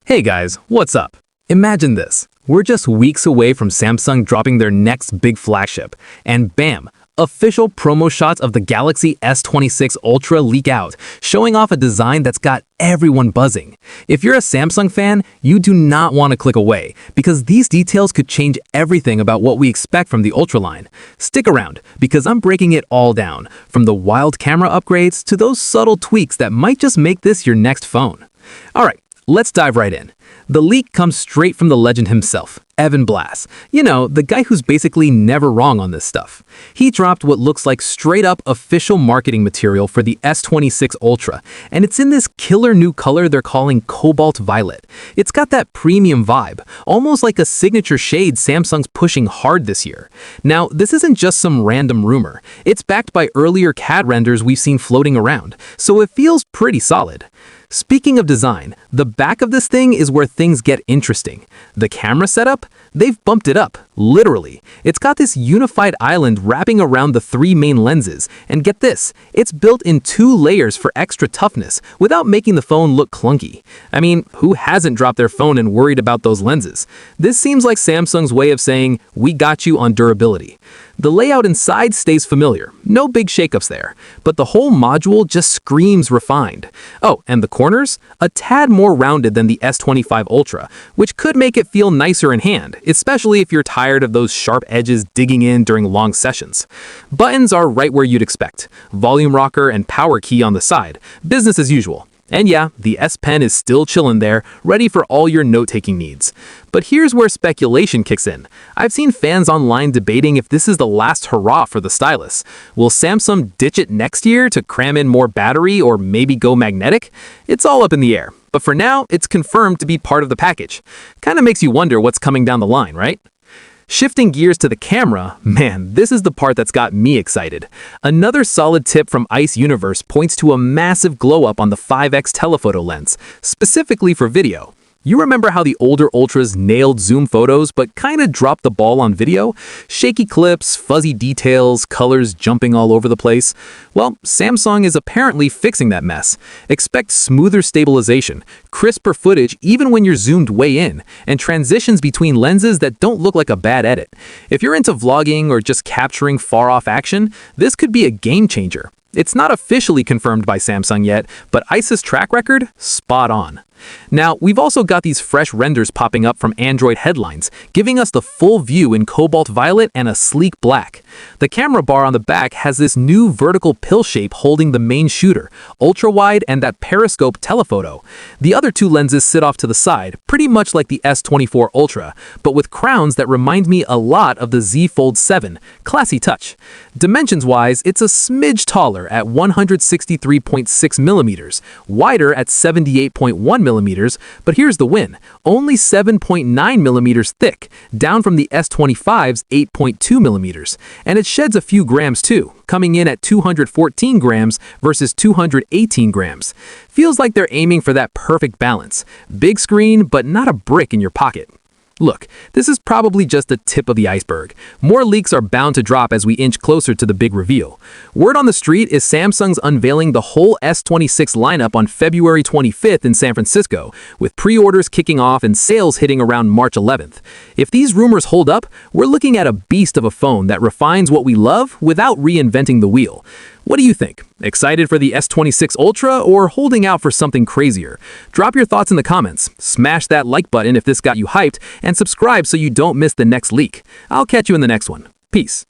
Hey guys, what's up? Imagine this. We're just weeks away from Samsung dropping their next big flagship, and bam! Official promo shots of the Galaxy S26 Ultra leak out, showing off a design that's got everyone buzzing. If you're a Samsung fan, you do not want to click away, because these details could change everything about what we expect from the Ultra line. Stick around, because I'm breaking it all down, from the wild camera upgrades to those subtle tweaks that might just make this your next phone. Alright, let's dive right in. The leak comes straight from the legend himself, Evan Blass. You know, the guy who's basically never wrong on this stuff. He dropped what looks like straight-up official marketing material for the S26 Ultra, and it's in this killer new color they're calling Cobalt Violet. It's got that premium vibe, almost like a signature shade Samsung's pushing hard this year. Now, this isn't just some random rumor. It's backed by earlier CAD renders we've seen floating around, so it feels pretty solid. Speaking of design, the back of this thing is where things get interesting. The camera setup? They've bumped it up, literally. It's got this unified island wrapping around the three main lenses, and get this, it's built in 2 layers for extra toughness without making the phone look clunky. I mean, who hasn't dropped their phone and worried about those lenses? This seems like Samsung's way of saying, we got you on durability. The layout inside stays familiar, no big shakeups there, but the whole module just screams refined. Oh, and the corners? A tad more rounded than the S25 Ultra, which could make it feel nicer in hand, especially if you're tired of those sharp edges digging in during long sessions. Buttons are right where you'd expect, volume rocker and power key on the side, business as usual. And yeah, the S Pen is still chilling there, ready for all your note-taking needs. But here's where speculation kicks in. I've seen fans online debating if this is the last hurrah for the stylus. Will Samsung ditch it next year to cram in more battery or maybe go magnetic? It's all up in the air, but for now, it's confirmed to be part of the package. Kinda makes you wonder what's coming down the line, right? Shifting gears to the camera, man, this is the part that's got me excited. Another solid tip from Ice Universe points to a massive glow-up on the 5x telephoto lens, specifically for video. You remember how the older Ultras nailed zoom photos but kinda dropped the ball on video? Shaky clips, fuzzy details, colors jumping all over the place? Well, Samsung is apparently fixing that mess. Expect smoother stabilization, crisper footage even when you're zoomed way in, and transitions between lenses that don't look like a bad edit. If you're into vlogging or just capturing far-off action, this could be a game changer. It's not officially confirmed by Samsung yet, but Ice's track record? Spot on. Now, we've also got these fresh renders popping up from Android headlines, giving us the full view in Cobalt Violet and a sleek black. The camera bar on the back has this new vertical pill shape holding the main shooter, ultra-wide and that periscope telephoto. The other 2 lenses sit off to the side, pretty much like the S24 Ultra, but with crowns that remind me a lot of the Z Fold 7. Classy touch. Dimensions-wise, it's a smidge taller at 163.6 millimeters, wider at 78.1 millimeters, but here's the win. Only 7.9 millimeters thick, down from the S25's 8.2 millimeters. And it sheds a few grams too, coming in at 214 grams versus 218 grams. Feels like they're aiming for that perfect balance. Big screen, but not a brick in your pocket. Look, this is probably just the tip of the iceberg. More leaks are bound to drop as we inch closer to the big reveal. Word on the street is Samsung's unveiling the whole S26 lineup on February 25th in San Francisco, with pre-orders kicking off and sales hitting around March 11th. If these rumors hold up, we're looking at a beast of a phone that refines what we love without reinventing the wheel. What do you think? Excited for the S26 Ultra or holding out for something crazier? Drop your thoughts in the comments, smash that like button if this got you hyped, and subscribe so you don't miss the next leak. I'll catch you in the next one. Peace.